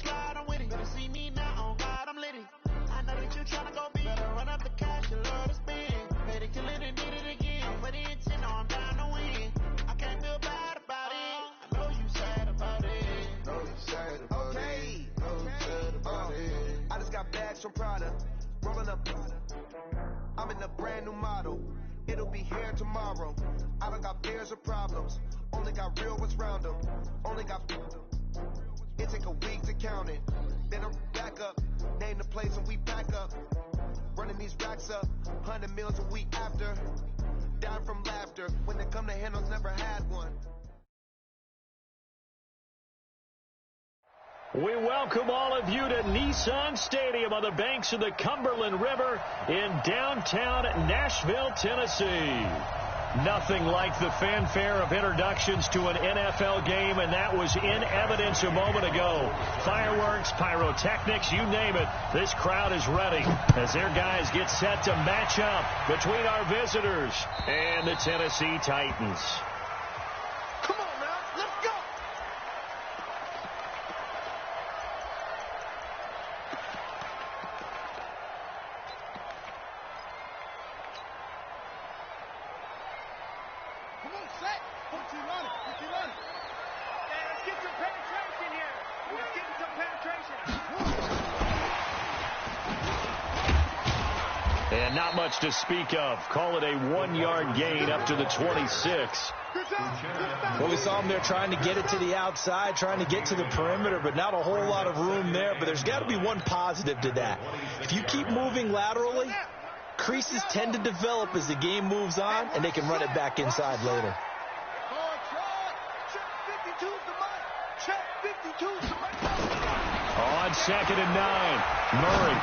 slide, I'm with it. Better see me now, on God, I'm litty. I know that you tryna go big. Better run up the cash, you love to spend. Better kill it and did it again. But the intent, no, I'm down to win. I can't feel bad about it. I know you sad about it. Know you sad about it. Know you sad about it. I just got bags from Prada. Rolling up. I'm in a brand new model. It'll be here tomorrow. I don't got fears or problems. Only got real ones round them. Only got. It take a week to count it. Then I'm back up. Name the place and we back up. Running these racks up. 100 meals a week after. Down from laughter. When they come to handles, never had one. We welcome all of you to Nissan Stadium on the banks of the Cumberland River in downtown Nashville, Tennessee. Nothing like the fanfare of introductions to an NFL game, and that was in evidence a moment ago. Fireworks, pyrotechnics, you name it. This crowd is ready as their guys get set to match up between our visitors and the Tennessee Titans. Come on now, let's go! Come on, set! Put you running. Hey, let's get some penetration here. Let's get some penetration. And not much to speak of. Call it a 1-yard gain up to the 26. Well, we saw him there trying to get it to the outside, trying to get to the perimeter, but not a whole lot of room there. But there's got to be one positive to that. If you keep moving laterally, creases tend to develop as the game moves on, and they can run it back inside later. On 2nd and 9, Murray.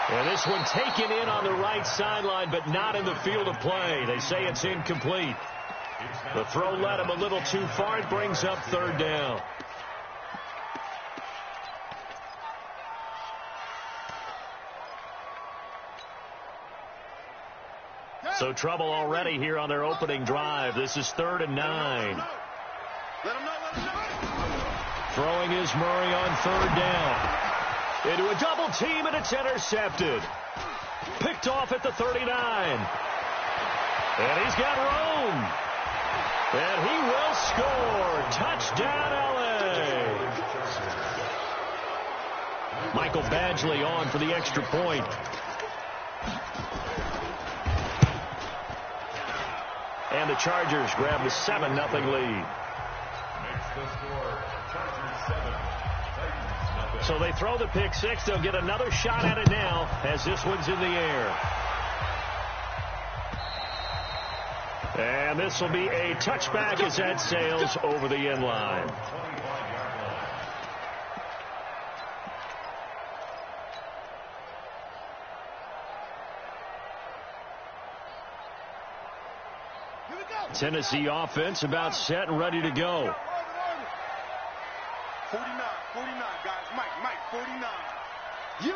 And this one taken in on the right sideline, but not in the field of play. They say it's incomplete. The throw led him a little too far. It brings up 3rd down. So trouble already here on their opening drive. This is 3rd and 9. Throwing is Murray on 3rd down. Into a double team, and it's intercepted. Picked off at the 39. And he's got room. And he will score. Touchdown, L.A. Michael Badgley on for the extra point. And the Chargers grab the 7-0 lead. So they throw the pick six. They'll get another shot at it now as this one's in the air. And this will be a touchback as that sails over the end line. Tennessee offense about set and ready to go. 49, guys. Mike, 49. You.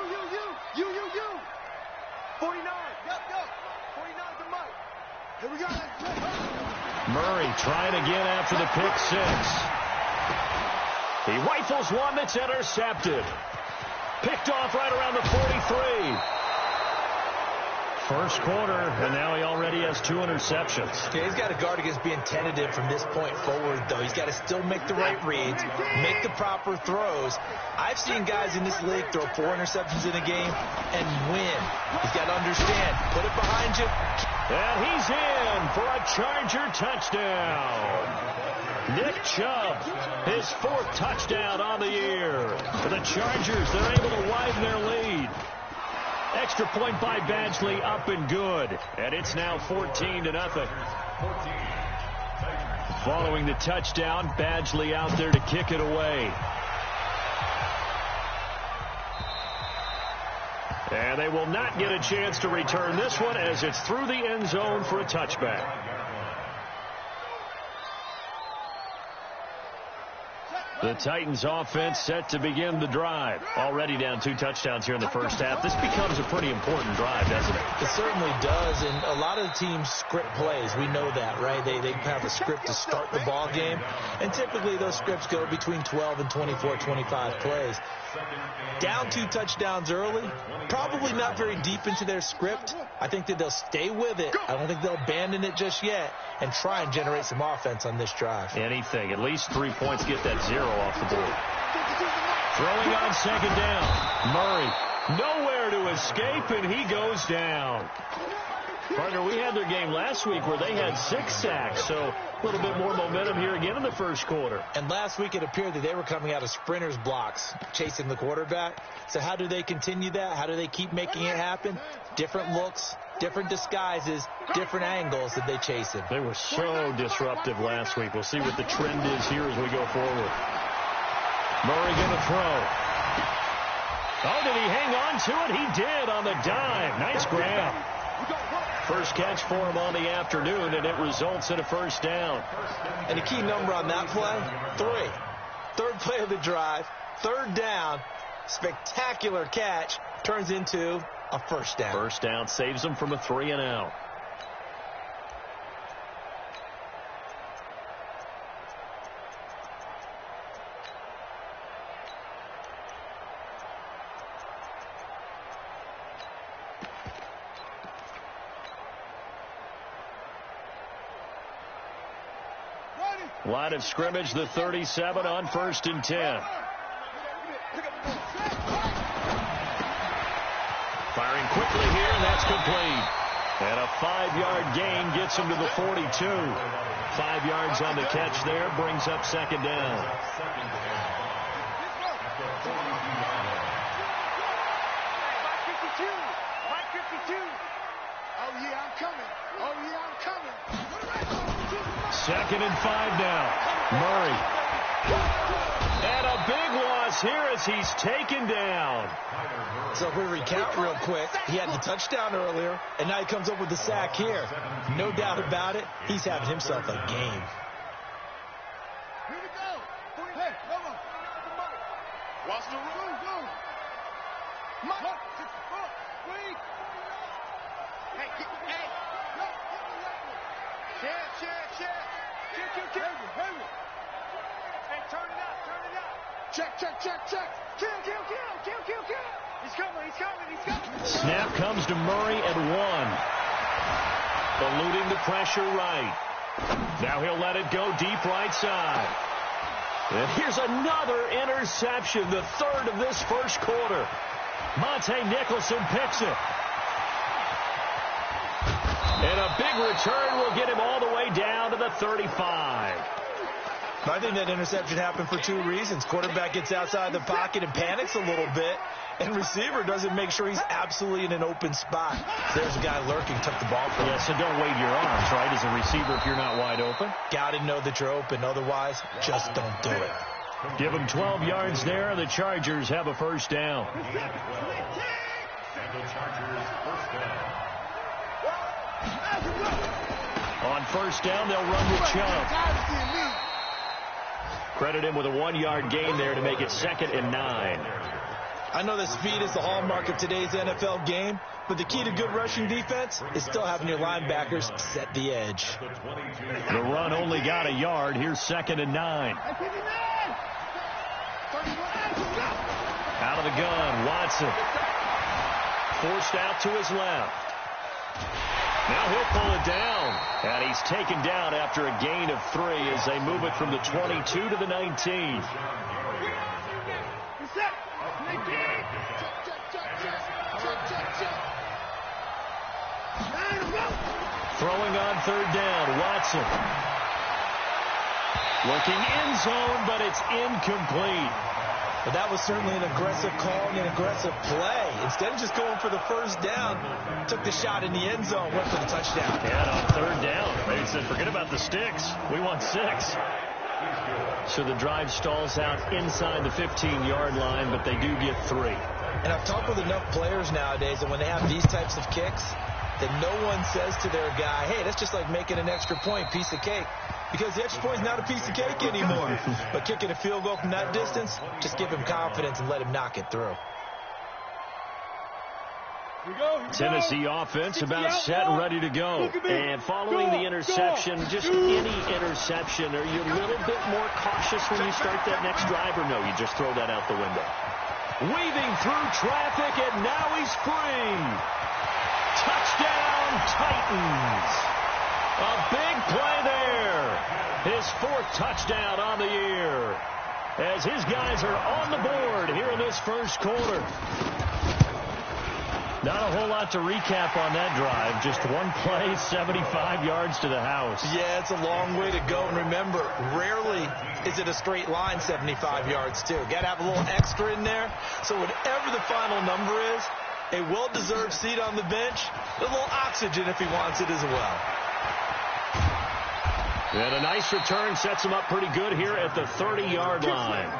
49. Yep. 49 to Mike. Here we go. Murray trying again after the pick six. He rifles one that's intercepted. Picked off right around the 43. First quarter, and now he already has 2 interceptions. Okay, he's got to guard against being tentative from this point forward, though. He's got to still make the right reads, make the proper throws. I've seen guys in this league throw 4 interceptions in a game and win. He's got to understand, put it behind you. And he's in for a Charger touchdown. Nick Chubb, his 4th touchdown on the year. For the Chargers, they're able to widen their lead. Extra point by Badgley, up and good. And it's now 14-0. Following the touchdown, Badgley out there to kick it away. And they will not get a chance to return this one as it's through the end zone for a touchback. The Titans offense set to begin the drive. Already down 2 touchdowns here in the first half. This becomes a pretty important drive, doesn't it? It certainly does, and a lot of the teams script plays. We know that, right? They have a script to start the ball game, and typically those scripts go between 12 and 24, 25 plays. Down 2 touchdowns early, probably not very deep into their script. I think that they'll stay with it. I don't think they'll abandon it just yet and try and generate some offense on this drive. Anything. At least 3 points, get that 0 off the board. Throwing on second down. Murray nowhere to escape, and he goes down. Partner, we had their game last week where they had 6 sacks, so a little bit more momentum here again in the first quarter. And last week it appeared that they were coming out of sprinters blocks, chasing the quarterback. So how do they continue that? How do they keep making it happen? Different looks, different disguises, different angles that they chase him. They were so disruptive last week. We'll see what the trend is here as we go forward. Murray going to throw. Oh, did he hang on to it? He did on the dive. Nice grab. First catch for him on the afternoon, and it results in a first down. And the key number on that play, 3. Third play of the drive, 3rd down, spectacular catch, turns into a first down. First down saves them from a 3-and-out. Line of scrimmage, the 37 on 1st and 10. Firing quickly here, and that's complete. And a 5-yard gain gets him to the 42. 5 yards on the catch there, brings up second down. Mike 52. Oh, yeah, I'm coming. Oh, yeah, I'm coming. 2nd and 5 now. Murray. And a big loss here as he's taken down. So if we recount real quick, he had the touchdown earlier, and now he comes up with the sack here. No doubt about it, he's having himself a game. Here we go. Hey, come on. Watch the room. Mike. Hey. Share. Hey, turn it up. Check. Kill. He's coming. Snap comes to Murray at 1. Eluding the pressure right. Now he'll let it go deep right side. And here's another interception, the 3rd of this first quarter. Monte Nicholson picks it. And a big return will get him all the way down to the 35. I think that interception happened for 2 reasons. Quarterback gets outside the pocket and panics a little bit, and receiver doesn't make sure he's absolutely in an open spot. There's a guy lurking, took the ball from him. Yeah, so don't wave your arms, right, as a receiver if you're not wide open. Got to know that you're open. Otherwise, just don't do it. Give them 12 yards there. The Chargers have a first down. On first down, they'll run with Chubb. Credit him with a 1-yard gain there to make it 2nd and 9. I know that speed is the hallmark of today's NFL game, but the key to good rushing defense is still having your linebackers set the edge. The run only got a yard. Here's 2nd and 9. Out of the gun, Watson. Forced out to his left. Now he'll pull it down. And he's taken down after a gain of 3 as they move it from the 22 to the 19. Throwing on 3rd down, Watson. Looking end zone, but it's incomplete. But that was certainly an aggressive call and an aggressive play. Instead of just going for the first down, took the shot in the end zone, went for the touchdown. And on 3rd down, they said, forget about the sticks. We want 6. So the drive stalls out inside the 15-yard line, but they do get 3. And I've talked with enough players nowadays that when they have these types of kicks, that no one says to their guy, hey, that's just like making an extra point, piece of cake. because the extra point is not a piece of cake anymore. But kicking a field goal from that distance, just give him confidence and let him knock it through. Tennessee offense about set and ready to go. And following the interception, just any interception, are you a little bit more cautious when you start that next drive, or no, you just throw that out the window? Weaving through traffic, and now he's free. Touchdown, Titans. A big play there. His 4th touchdown on the year, as his guys are on the board here in this first quarter. Not a whole lot to recap on that drive. Just one play, 75 yards to the house. Yeah, it's a long way to go. And remember, rarely is it a straight line 75 yards, too. Got to have a little extra in there. So whatever the final number is, a well-deserved seat on the bench, a little oxygen if he wants it as well. And a nice return sets him up pretty good here at the 30-yard line.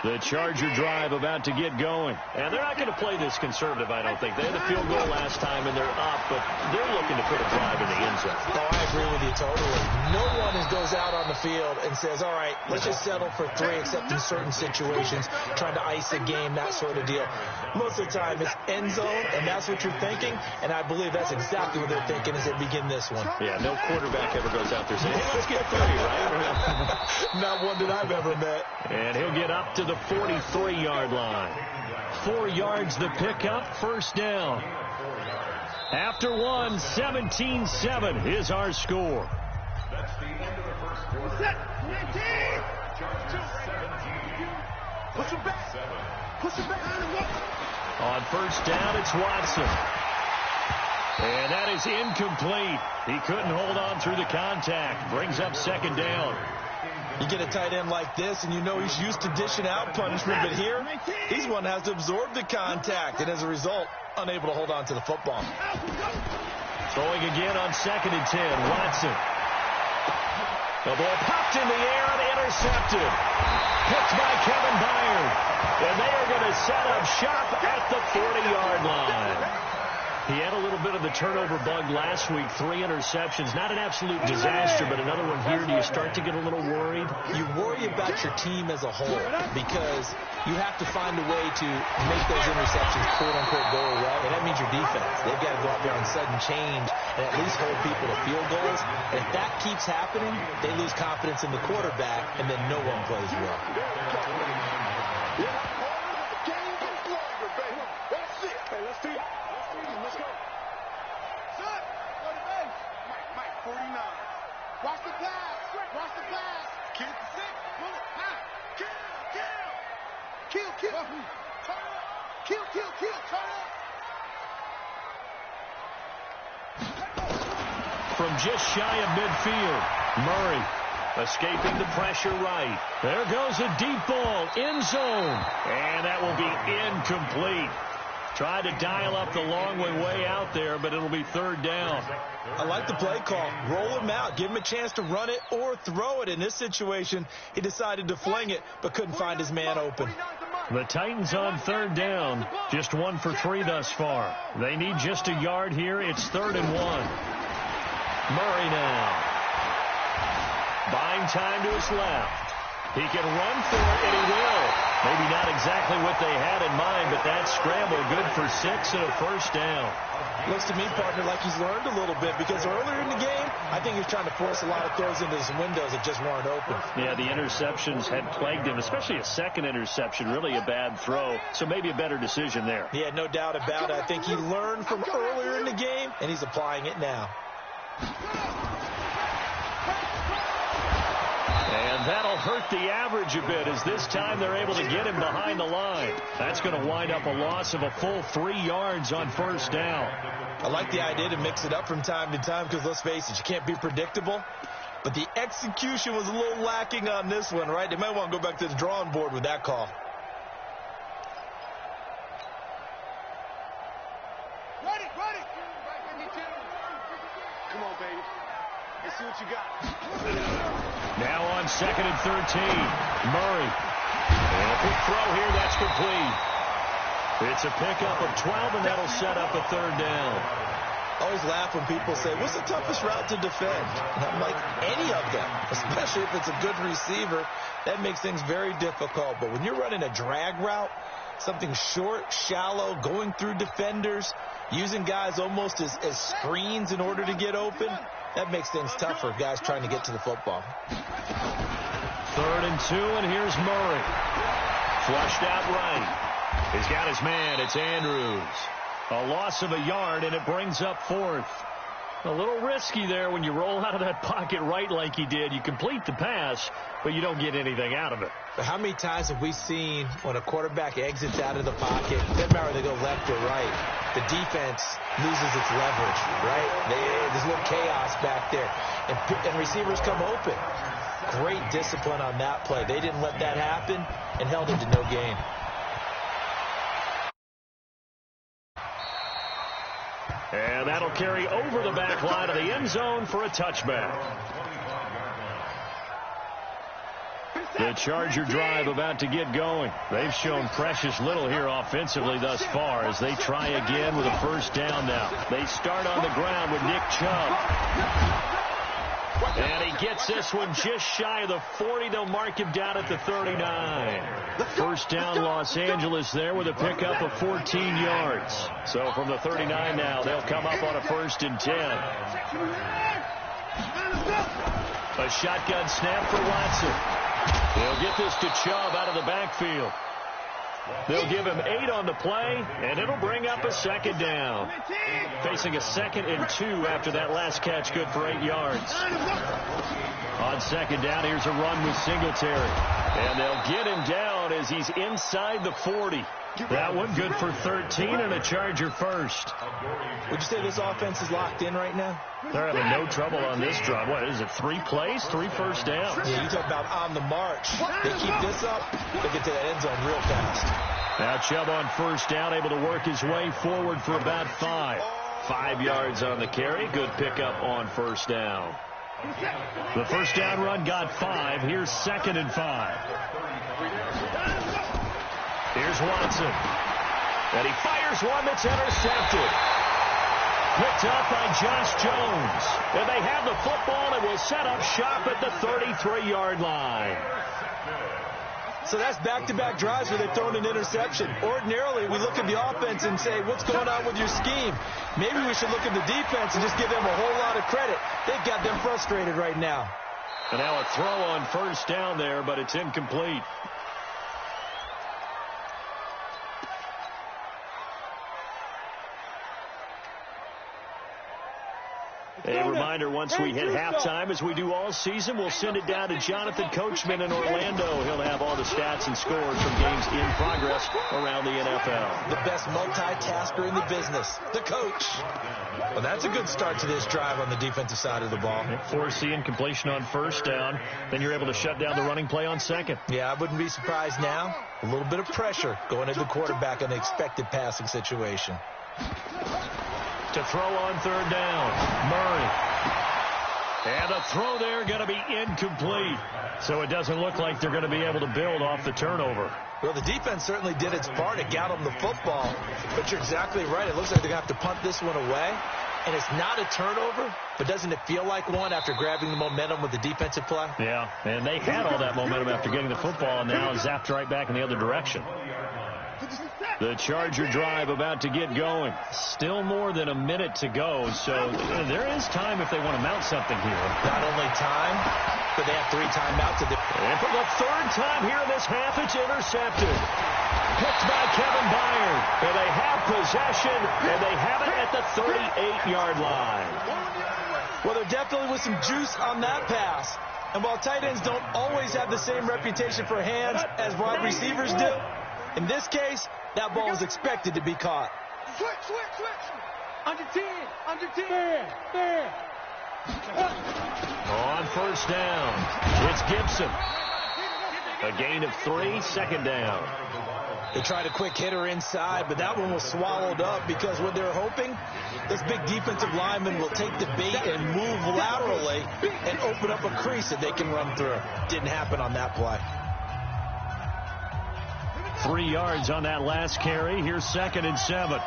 The Charger drive about to get going. And they're not going to play this conservative, I don't think. They had the field goal last time, and they're up, but they're looking to put a drive in the end zone. Oh, I agree with you totally. No one goes out on the field and says, all right, let's just settle for 3, except in certain situations, trying to ice a game, that sort of deal. Most of the time, it's end zone, and that's what you're thinking, and I believe that's exactly what they're thinking as they begin this one. Yeah, no quarterback ever goes out there saying, hey, let's get 3, right? Not one that I've ever met. And he'll get up to the 43-yard line. 4 yards the pickup, first down. After 1, 17-7 is our score. That's the end of the first quarter. Push him back. Push him back. On first down, it's Watson. And that is incomplete. He couldn't hold on through the contact. Brings up second down. You get a tight end like this, and you know he's used to dishing out punishment, but here, he's one that has to absorb the contact, and as a result, unable to hold on to the football. Throwing again on 2nd and 10, Watson. The ball popped in the air and intercepted. Picked by Kevin Byard. And they are going to set up shop at the 40-yard line. He had a little bit of the turnover bug last week, 3 interceptions. Not an absolute disaster, but another one here. Do you start to get a little worried? You worry about your team as a whole because you have to find a way to make those interceptions, quote-unquote, go away, and that means your defense. They've got to go out there on sudden change and at least hold people to field goals. And if that keeps happening, they lose confidence in the quarterback, and then no one plays well. Watch the pass. Watch the pass. Kill the 6. Pull it. Kill. Turn up. Kill. Turn up. From just shy of midfield, Murray escaping the pressure right. There goes a deep ball, end zone. And that will be incomplete. Tried to dial up the long way out there, but it'll be 3rd down. I like the play call. Roll him out. Give him a chance to run it or throw it. In this situation, he decided to fling it, but couldn't find his man open. The Titans on 3rd down. Just 1 for 3 thus far. They need just a yard here. It's 3rd and 1. Murray now. Buying time to his left. He can run for it, and he will. Maybe not exactly what they had in mind, but that scramble good for 6 and a first down. Looks to me, partner, like he's learned a little bit because earlier in the game, I think he was trying to force a lot of throws into some windows that just weren't open. Yeah, the interceptions had plagued him, especially a second interception, really a bad throw, so maybe a better decision there. Yeah, no doubt about it. I think he learned from earlier in the game, and he's applying it now. And that'll hurt the average a bit as this time they're able to get him behind the line. That's going to wind up a loss of a full 3 yards on first down. I like the idea to mix it up from time to time because, let's face it, you can't be predictable. But the execution was a little lacking on this one, right? They might want to go back to the drawing board with that call. Ready. Come on, baby. Let's see what you got. Now on 2nd and 13, Murray. And a quick throw here, that's complete. It's a pickup of 12, and that'll set up a 3rd down. I always laugh when people say, what's the toughest route to defend? And I'm like, any of them, especially if it's a good receiver. That makes things very difficult. But when you're running a drag route, something short, shallow, going through defenders, using guys almost as screens in order to get open, that makes things tough for guys trying to get to the football. 3rd and 2, and here's Murray. Flushed out right. He's got his man. It's Andrews. A loss of a yard, and it brings up 4th. A little risky there when you roll out of that pocket right like he did. You complete the pass, but you don't get anything out of it. But how many times have we seen when a quarterback exits out of the pocket, doesn't matter whether they go left or right, the defense loses its leverage, right? There's a little chaos back there, and receivers come open. Great discipline on that play. They didn't let that happen and held it to no gain. And that'll carry over the back line of the end zone for a touchback. The Charger drive about to get going. They've shown precious little here offensively thus far as they try again with a first down now. They start on the ground with Nick Chubb. And he gets this one just shy of the 40. They'll mark him down at the 39. First down Los Angeles there with a pickup of 14 yards. So from the 39 now, they'll come up on a 1st and 10. A shotgun snap for Watson. They'll get this to Chubb out of the backfield. They'll give him 8 on the play, and it'll bring up a 2nd down. Facing a 2nd and 2 after that last catch, good for 8 yards. On 2nd down, here's a run with Singletary. And they'll get him down as he's inside the 40. That one good for 13 and a Charger first. Would you say this offense is locked in right now? They're having no trouble on this drive. What is it, 3 plays, 3 first downs? Yeah, you talk about on the march. They keep this up, they get to that end zone real fast. Now Chubb on first down, able to work his way forward for about 5. 5 yards on the carry. Good pickup on first down. The first down run got 5. Here's 2nd and 5. Here's Watson. And he fires one that's intercepted. Picked up by Josh Jones. And they have the football and will set up shop at the 33-yard line. So that's back-to-back drives where they've thrown an interception. Ordinarily, we look at the offense and say, what's going on with your scheme? Maybe we should look at the defense and just give them a whole lot of credit. They've got them frustrated right now. And now a throw on first down there, but it's incomplete. A reminder, once we hit halftime, as we do all season, we'll send it down to Jonathan Coachman in Orlando. He'll have all the stats and scores from games in progress around the NFL. The best multitasker in the business, the coach. Well, that's a good start to this drive on the defensive side of the ball. Forcing incompletion on first down. Then you're able to shut down the running play on 2nd. Yeah, I wouldn't be surprised now. A little bit of pressure going at the quarterback in the expected passing situation. To throw on 3rd down, Murray. And the throw there going to be incomplete. So it doesn't look like they're going to be able to build off the turnover. Well, the defense certainly did its part. It got them the football. But you're exactly right. It looks like they're going to have to punt this one away. And it's not a turnover, but doesn't it feel like one after grabbing the momentum with the defensive play? Yeah, and they had all that momentum after getting the football, and now zapped right back in the other direction. The Charger drive about to get going. Still more than a minute to go, so there is time if they want to mount something here. Not only time, but they have 3 timeouts. And for the 3rd time here in this half, it's intercepted. Picked by Kevin Byard. And they have possession, and they have it at the 38-yard line. Well, there definitely was some juice on that pass. And while tight ends don't always have the same reputation for hands as wide receivers do, in this case, that ball was expected to be caught. Switch. Under 10. There. On first down, it's Gibson. A gain of 3, 2nd down. They tried a quick hitter inside, but that one was swallowed up because what they're hoping, this big defensive lineman will take the bait and move laterally and open up a crease that they can run through. Didn't happen on that play. 3 yards on that last carry. Here's 2nd and 7.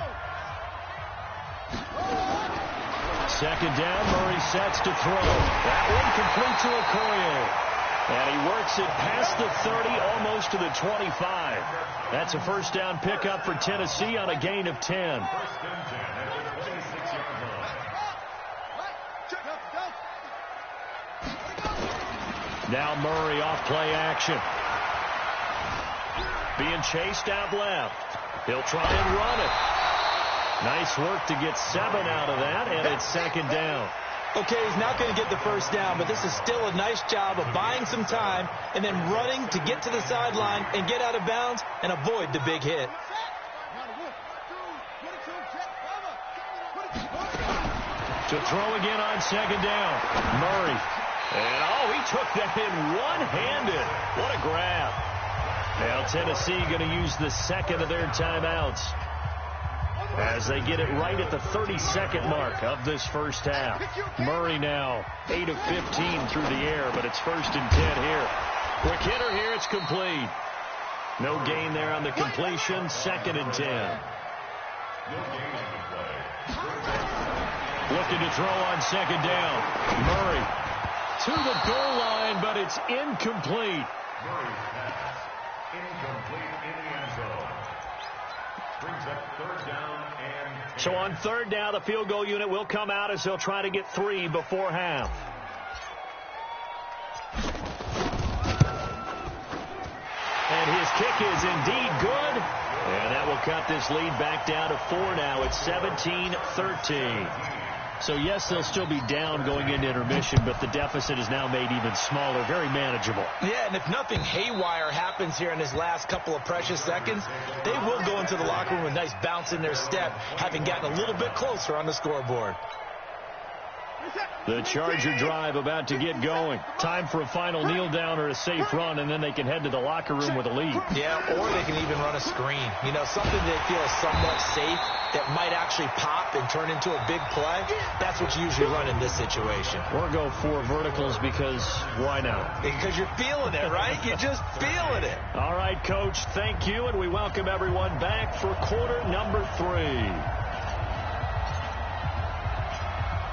second down, Murray sets to throw. That one complete to Okoye. And he works it past the 30, almost to the 25. That's a first down pickup for Tennessee on a gain of 10. Now Murray off play action. Being chased out left. He'll try and run it. Nice work to get 7 out of that, and it's second down. Okay, he's not going to get the first down, but this is still a nice job of buying some time and then running to get to the sideline and get out of bounds and avoid the big hit. To throw again on second down. Murray. And, he took that in one-handed. What a grab. Now Tennessee going to use the second of their timeouts as they get it right at the 32nd mark of this first half. Murray now 8 of 15 through the air, but it's 1st and 10 here. Quick hitter here, it's complete. No gain there on the completion, 2nd and 10. Looking to throw on second down. Murray to the goal line, but it's incomplete. Murray's pass incomplete in the end zone. Brings up third down and... So on third down, the field goal unit will come out as they'll try to get 3 before half. And his kick is indeed good. And that will cut this lead back down to 4 now. It's 17-13. So, yes, they'll still be down going into intermission, but the deficit is now made even smaller, very manageable. Yeah, and if nothing haywire happens here in his last couple of precious seconds, they will go into the locker room with a nice bounce in their step, having gotten a little bit closer on the scoreboard. The Charger drive about to get going. Time for a final kneel down or a safe run, and then they can head to the locker room with a lead. Yeah, or they can even run a screen. You know, something they feel is somewhat safe that might actually pop and turn into a big play. That's what you usually run in this situation. Or go 4 verticals because why not? Because you're feeling it, right? You're just feeling it. All right, Coach, thank you, and we welcome everyone back for quarter number 3.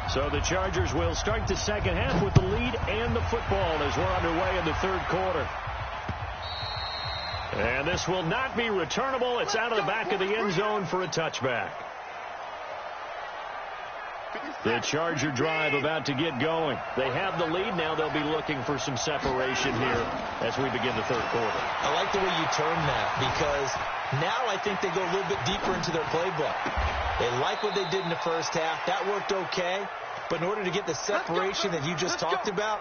So the Chargers will start the second half with the lead and the football as we're underway in the third quarter. And this will not be returnable. It's out of the back of the end zone for a touchback. The Charger drive about to get going. They have the lead. Now they'll be looking for some separation here as we begin the third quarter. I like the way you term that because now I think they go a little bit deeper into their playbook. They like what they did in the first half. That worked okay. But in order to get the separation that you just talked about,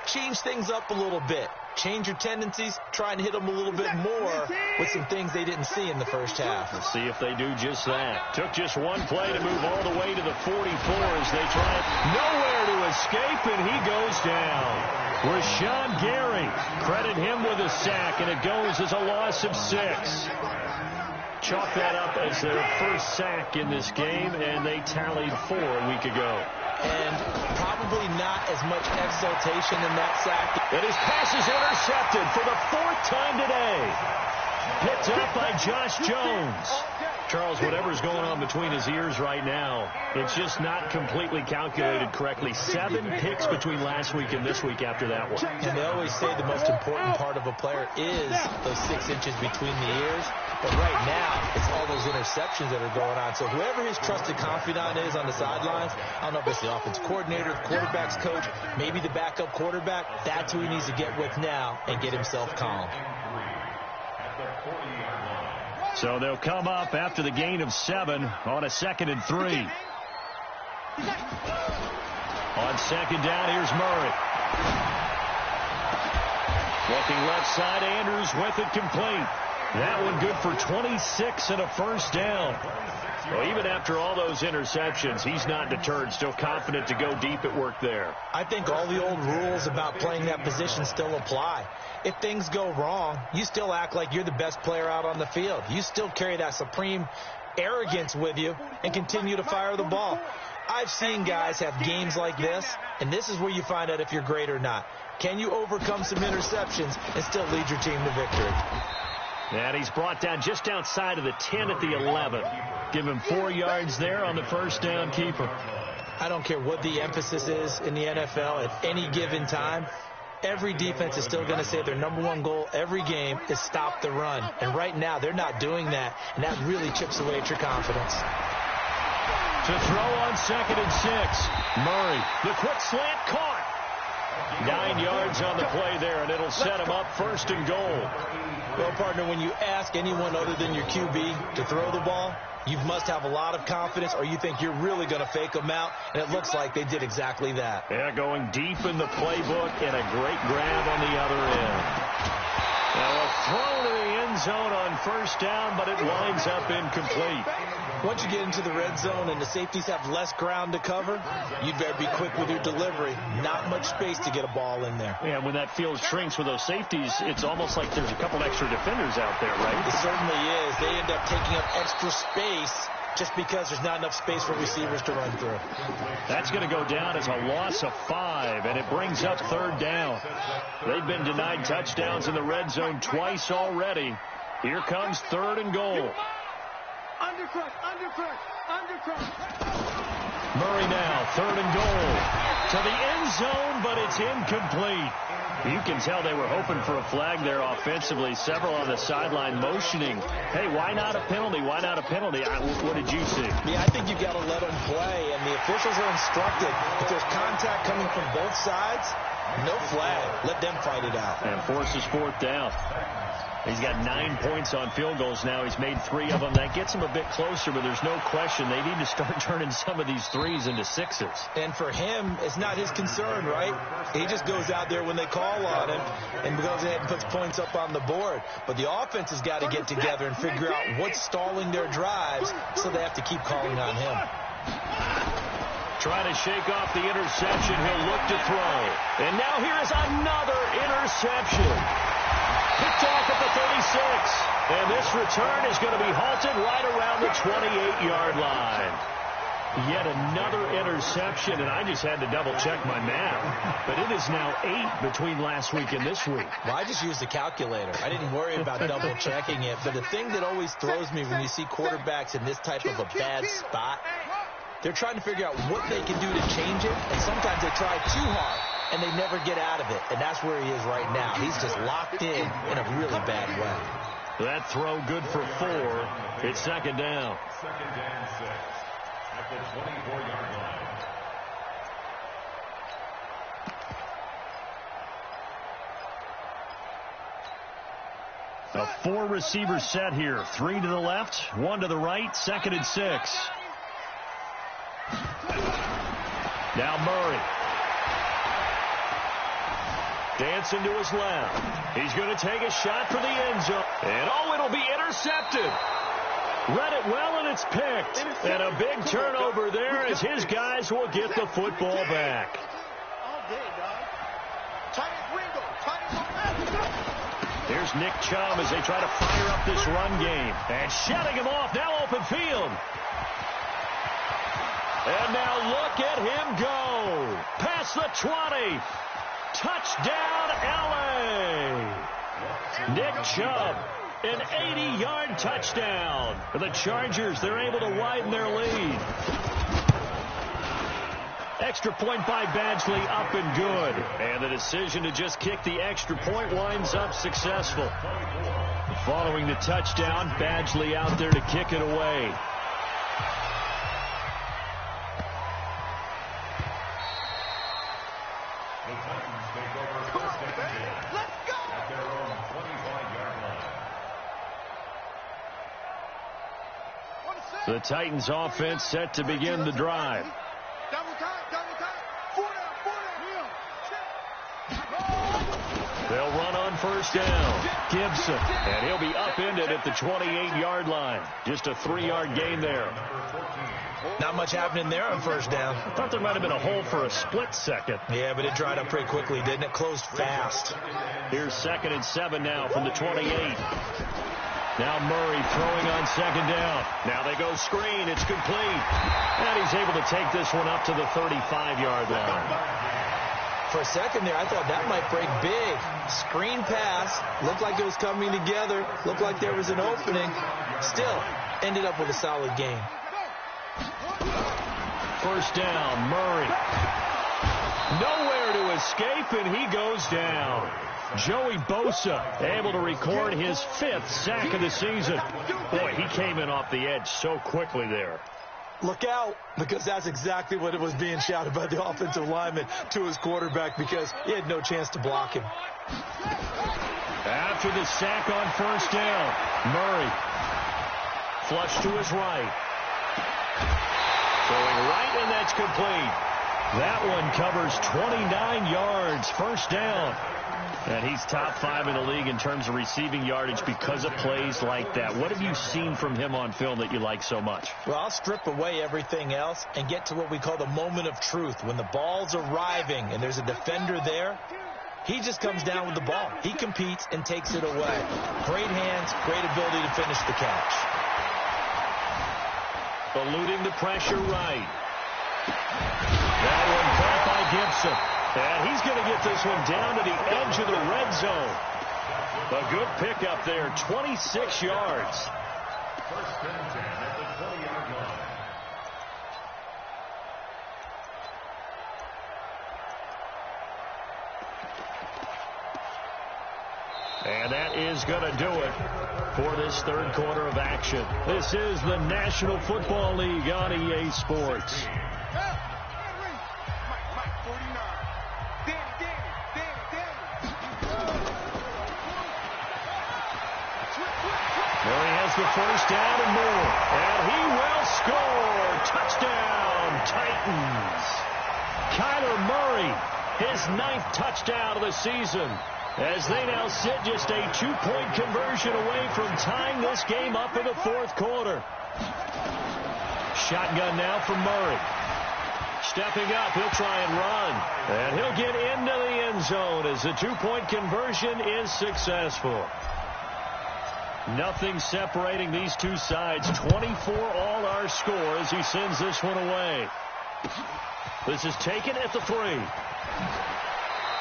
change things up a little bit. Change your tendencies. Try and hit them a little bit more with some things they didn't see in the first half. Let's see if they do just that. Took just one play to move all the way to the 44 as they try nowhere to escape, and he goes down. Rashawn Gary, credit him with a sack, and it goes as a loss of 6. Chalk that up as their first sack in this game, and they tallied 4 a week ago. And probably not as much exultation in that sack. And his pass is intercepted for the 4th time today. Picked up by Josh Jones. Charles, whatever's going on between his ears right now, it's just not completely calculated correctly. 7 picks between last week and this week after that one. And they always say the most important part of a player is those 6 inches between the ears. But right now, it's all those interceptions that are going on. So whoever his trusted confidant is on the sidelines, I don't know if it's the offensive coordinator, the quarterback's coach, maybe the backup quarterback, that's who he needs to get with now and get himself calm. So they'll come up after the gain of 7 on a 2nd and 3. On second down, here's Murray. Looking left side, Andrews with it complete. That one good for 26 and a first down. Well, even after all those interceptions, he's not deterred, still confident to go deep at work there. I think all the old rules about playing that position still apply. If things go wrong, you still act like you're the best player out on the field. You still carry that supreme arrogance with you and continue to fire the ball. I've seen guys have games like this, and this is where you find out if you're great or not. Can you overcome some interceptions and still lead your team to victory? And he's brought down just outside of the 10 at the 11. Give him 4 yards there on the first down keeper. I don't care what the emphasis is in the NFL at any given time. Every defense is still going to say their #1 goal every game is stop the run. And right now, they're not doing that, and that really chips away at your confidence. To throw on 2nd and 6. Murray, the quick slant caught. 9 yards on the play there, and it'll set him up 1st and goal. Well, partner, when you ask anyone other than your QB to throw the ball, you must have a lot of confidence, or you think you're really going to fake them out, and it looks like they did exactly that. Yeah, going deep in the playbook, and a great grab on the other end. Now a throw to the end zone on 1st down, but it winds up incomplete. Once you get into the red zone and the safeties have less ground to cover, you'd better be quick with your delivery. Not much space to get a ball in there. Yeah, when that field shrinks with those safeties, it's almost like there's a couple extra defenders out there, right? It certainly is. They end up taking up extra space just because there's not enough space for receivers to run through. That's going to go down as a loss of 5, and it brings up 3rd down. They've been denied touchdowns in the red zone twice already. Here comes 3rd and goal. Murray now, 3rd and goal. To the end zone, but it's incomplete. You can tell they were hoping for a flag there offensively. Several on the sideline motioning. Hey, why not a penalty? Why not a penalty? What did you see? Yeah, I think you've got to let them play, and the officials are instructed. If there's contact coming from both sides, no flag. Let them fight it out. And forces 4th down. He's got 9 points on field goals now. He's made 3 of them. That gets him a bit closer, but there's no question they need to start turning some of these 3s into 6s. And for him, it's not his concern, right? He just goes out there when they call on him and goes ahead and puts points up on the board. But the offense has got to get together and figure out what's stalling their drives, so they have to keep calling on him. Trying to shake off the interception. He'll look to throw. And now here is another interception. Picked off at the 36. And this return is going to be halted right around the 28-yard line. Yet another interception, and I just had to double-check my math. But it is now 8 between last week and this week. Well, I just used the calculator. I didn't worry about double-checking it. But the thing that always throws me when you see quarterbacks in this type of a bad spot, they're trying to figure out what they can do to change it, and sometimes they try too hard, and they never get out of it. And that's where he is right now. He's just locked in a really bad way. That throw good for 4. It's 2nd down. 2nd and 6 at the 24-yard line. A 4-receiver set here. 3 to the left, 1 to the right, 2nd and 6. Now Murray. Dancing to his left. He's going to take a shot for the end zone. And it'll be intercepted. Read it well, and it's picked. And a big turnover there as his guys will get the football back. Here's Nick Chubb as they try to fire up this run game. And shutting him off, now open field. And now look at him go. Past the 20. Touchdown, L.A. Nick Chubb, an 80-yard touchdown. For the Chargers, they're able to widen their lead. Extra point by Badgley, up and good. And the decision to just kick the extra point winds up successful. Following the touchdown, Badgley out there to kick it away. The Titans offense set to begin the drive. They'll run on 1st down. Gibson, and he'll be upended at the 28-yard line. Just a 3-yard gain there. Not much happening there on 1st down. I thought there might have been a hole for a split second. Yeah, but it dried up pretty quickly, didn't it? Closed fast. Here's 2nd and 7 now from the 28. Now Murray throwing on 2nd down. Now they go screen. It's complete. And he's able to take this one up to the 35-yard line. For a second there, I thought that might break big. Screen pass. Looked like it was coming together. Looked like there was an opening. Still, ended up with a solid game. first down. Murray. Nowhere to escape, and he goes down. Joey Bosa able to record his 5th sack of the season. Boy, he came in off the edge so quickly there. Look out, because that's exactly what it was being shouted by the offensive lineman to his quarterback, because he had no chance to block him. After the sack on first down, Murray flush to his right. Throwing right, and that's complete. That one covers 29 yards, first down. And he's top 5 in the league in terms of receiving yardage because of plays like that. What have you seen from him on film that you like so much? Well, I'll strip away everything else and get to what we call the moment of truth. When the ball's arriving and there's a defender there, he just comes down with the ball. He competes and takes it away. Great hands, great ability to finish the catch. Eluding the pressure right. That one caught by Gibson. And he's going to get this one down to the edge of the red zone. A good pickup there, 26 yards. First and 10 at the 20-yard line. And that is going to do it for this third quarter of action. This is the National Football League on EA Sports. Murray has the first down and more. And he will score. Touchdown, Titans. Kyler Murray, his 9th touchdown of the season, as they now sit just a 2-point conversion away from tying this game up in the fourth quarter. Shotgun now from Murray. Stepping up, he'll try and run. And he'll get into the end zone as the 2-point conversion is successful. Nothing separating these two sides. 24 all our score as he sends this one away. This is taken at the 3.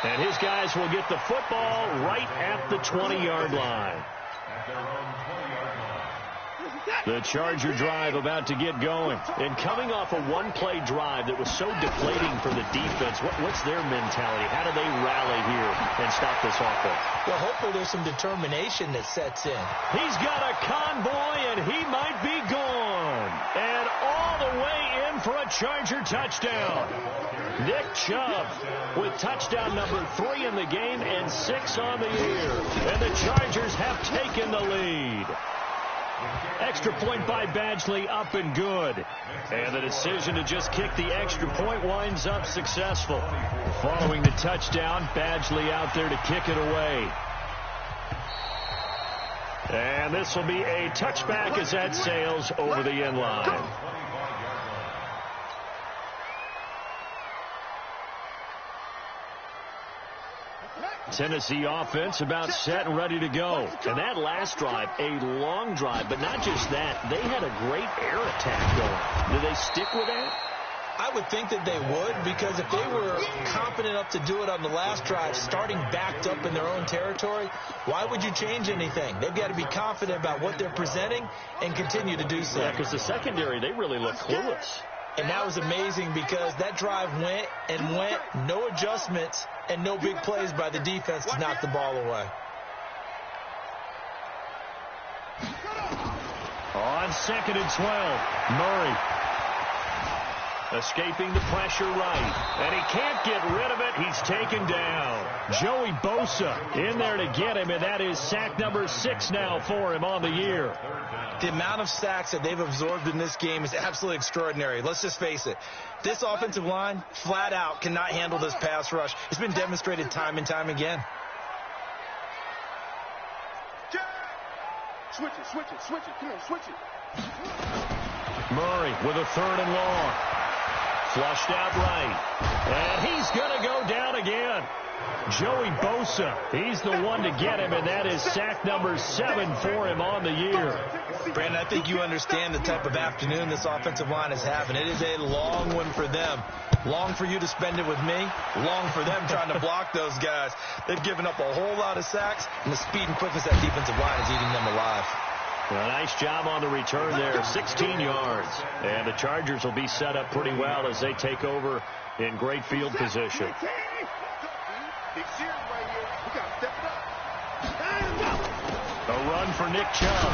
And his guys will get the football right at the 20-yard line. At their own 20-yard line. The Charger drive about to get going. And coming off a one-play drive that was so deflating for the defense, what's their mentality? How do they rally here and stop this offense? Well, hopefully there's some determination that sets in. He's got a convoy, and he might be gone. And all the way in for a Charger touchdown. Nick Chubb with touchdown number 3 in the game and 6 on the year. And the Chargers have taken the lead. Extra point by Badgley, up and good. And the decision to just kick the extra point winds up successful. Following the touchdown, Badgley out there to kick it away. And this will be a touchback as that sails over the end line. Tennessee offense about set and ready to go. And that last drive, a long drive, but not just that. They had a great air attack going. Do they stick with that? I would think that they would, because if they were confident enough to do it on the last drive, starting backed up in their own territory, why would you change anything? They've got to be confident about what they're presenting and continue to do so. Yeah, because the secondary, they really look clueless. And that was amazing because that drive went and went, no adjustments, and no big plays by the defense to knock the ball away. On 2nd and 12, Murray escaping the pressure right. And he can't get rid of it. He's taken down. Joey Bosa in there to get him, and that is sack number 6 now for him on the year. The amount of sacks that they've absorbed in this game is absolutely extraordinary. Let's just face it. This offensive line, flat out, cannot handle this pass rush. It's been demonstrated time and time again. Switch it. Come on, switch it. Murray with a 3rd and long. Flushed out right. And he's going to go down again. Joey Bosa, he's the one to get him, and that is sack number 7 for him on the year. Brandon, I think you understand the type of afternoon this offensive line is having. It is a long one for them. Long for you to spend it with me. Long for them trying to block those guys. They've given up a whole lot of sacks, and the speed and quickness of that defensive line is eating them alive. A nice job on the return there, 16 yards. And the Chargers will be set up pretty well as they take over in great field position. A run for Nick Chubb.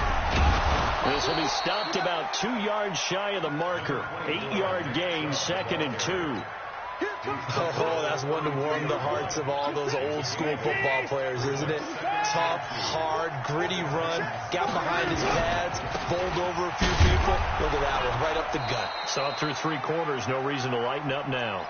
This will be stopped about 2 yards shy of the marker. 8-yard gain, 2nd and 2. Oh, that's one to warm the hearts of all those old school football players, isn't it? Tough, hard, gritty run. Got behind his pads, bowled over a few people. Look at that one, right up the gut. Saw through 3 quarters, no reason to lighten up now.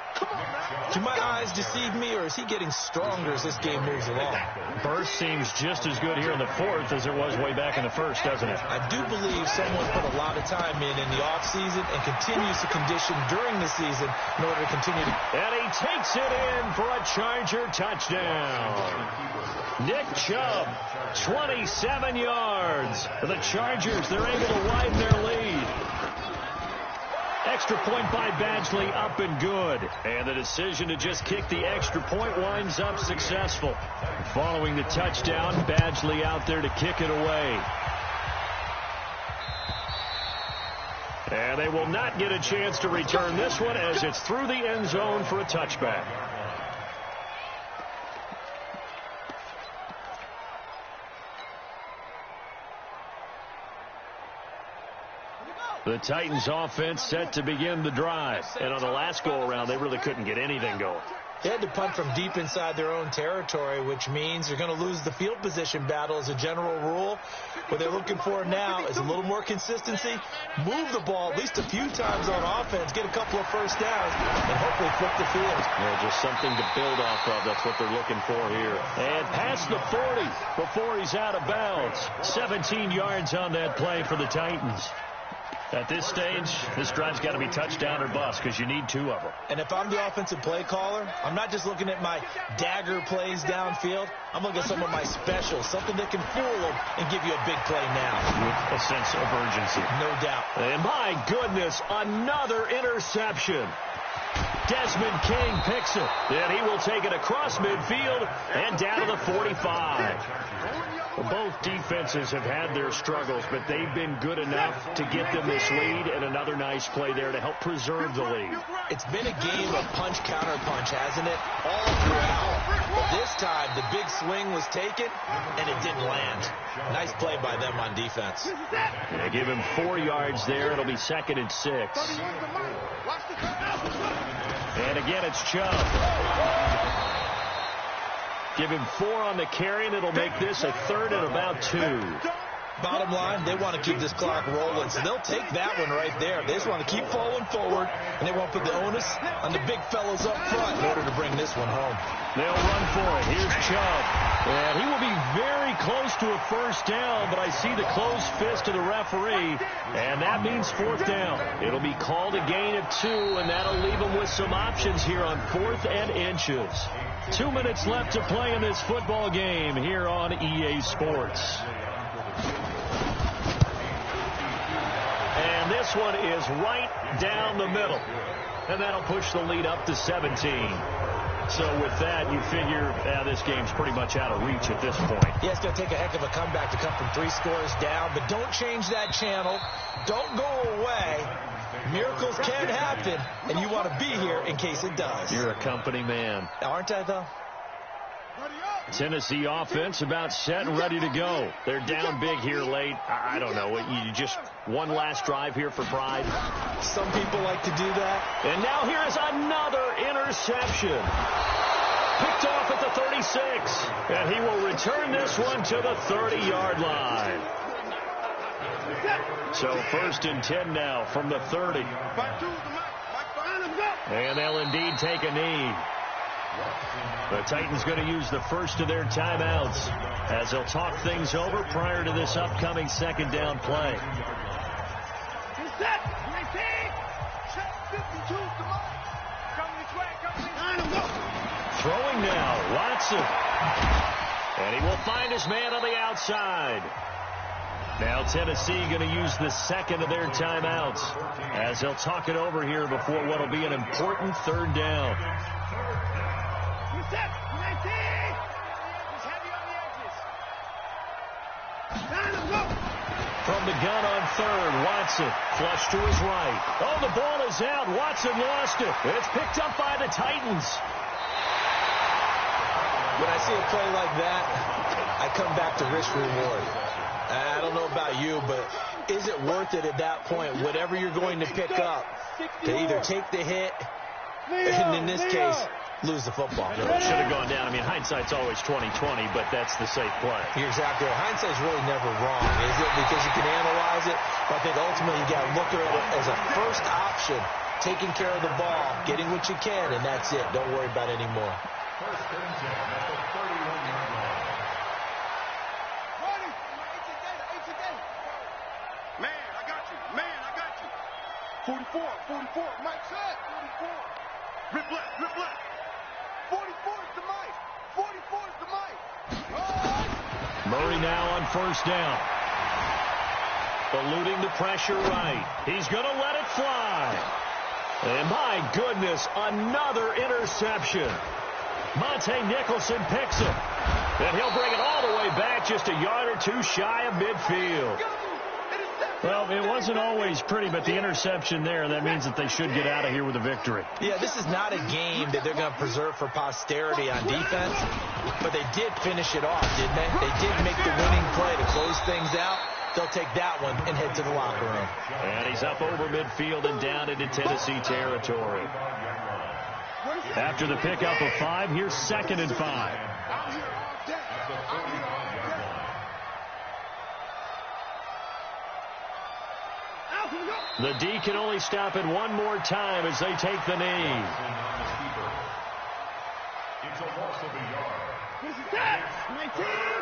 Do my eyes deceive me, or is he getting stronger as this game moves along? Burst seems just as good here in the 4th as it was way back in the 1st, doesn't it? I do believe someone put a lot of time in the offseason and continues to condition during the season in order to continue to... And he takes it in for a Charger touchdown. Nick Chubb, 27 yards. The Chargers, they're able to widen their lead. Extra point by Badgley, up and good. And the decision to just kick the extra point winds up successful. Following the touchdown, Badgley out there to kick it away. And they will not get a chance to return this one as it's through the end zone for a touchback. The Titans offense set to begin the drive. And on the last go-around, they really couldn't get anything going. They had to punt from deep inside their own territory, which means they're going to lose the field position battle as a general rule. What they're looking for now is a little more consistency, move the ball at least a few times on offense, get a couple of first downs, and hopefully flip the field. Yeah, just something to build off of. That's what they're looking for here. And past the 40 before he's out of bounds. 17 yards on that play for the Titans. At this stage, this drive's got to be touchdown or bust because you need 2 of them. And if I'm the offensive play caller, I'm not just looking at my dagger plays downfield. I'm looking at some of my specials, something that can fool them and give you a big play now. With a sense of urgency. No doubt. And my goodness, another interception. Desmond King picks it. And he will take it across midfield and down to the 45. Both defenses have had their struggles, but they've been good enough to get them this lead, and another nice play there to help preserve the lead. It's been a game of punch-counter-punch, hasn't it? All throughout. But this time, the big swing was taken, and it didn't land. Nice play by them on defense. They give him 4 yards there. It'll be 2nd and 6. And again, it's Chubb. Give him 4 on the carry, and it'll make this a 3rd and about 2. Bottom line, they want to keep this clock rolling, so they'll take that one right there. They just want to keep falling forward, and they won't put the onus on the big fellas up front in order to bring this one home. They'll run for it. Here's Chubb. And he will be very close to a first down, but I see the closed fist of the referee, and that means 4th down. It'll be called a gain of 2, and that'll leave them with some options here on 4th and inches. 2 minutes left to play in this football game here on EA Sports. And this one is right down the middle. And that'll push the lead up to 17. So with that, you figure this game's pretty much out of reach at this point. Yeah, it's going to take a heck of a comeback to come from 3 scores down. But don't change that channel. Don't go away. Miracles can happen, and you want to be here in case it does. You're a company man. Aren't I, though? Tennessee offense about set and ready to go. They're down big here late. I don't know. You just one last drive here for pride. Some people like to do that. And now here is another interception. Picked off at the 36. And he will return this one to the 30-yard line. So 1st and 10 now from the 30. And they'll indeed take a knee. The Titans going to use the first of their timeouts as they'll talk things over prior to this upcoming 2nd down play. Throwing now, Watson. And he will find his man on the outside. Now Tennessee going to use the 2nd of their timeouts as they'll talk it over here before what will be an important 3rd down. From the gun on third, Watson flush to his right. Oh, the ball is out. Watson lost it. It's picked up by the Titans. When I see a play like that, I come back to risk reward. I don't know about you, but is it worth it at that point, whatever you're going to pick up, to either take the hit, and in this case, lose the football? Should have gone down. I mean, hindsight's always 20/20, but that's the safe play. You're exactly right. Hindsight's really never wrong, is it? Because you can analyze it, but I think ultimately you got to look at it as a first option, taking care of the ball, getting what you can, and that's it. Don't worry about it anymore. First and 10 at the 31-yard line. Man, I got you. Man, I got you. 44, Mike set. 44. Rip left. 44 is the Mike. 44 is the Mike. Oh! Murray now on first down. Eluding the pressure right. He's going to let it fly. And my goodness, another interception. Monte Nicholson picks it. And he'll bring it all the way back just a yard or two shy of midfield. Well, it wasn't always pretty, but the interception there, that means that they should get out of here with a victory. Yeah, this is not a game that they're going to preserve for posterity on defense, but they did finish it off, didn't they? They did make the winning play to close things out. They'll take that one and head to the locker room. And he's up over midfield and down into Tennessee territory. After the pickup of 5, here's 2nd and 5. The D can only stop it one more time as they take the knee. It's a loss of a yard. This is that. 19.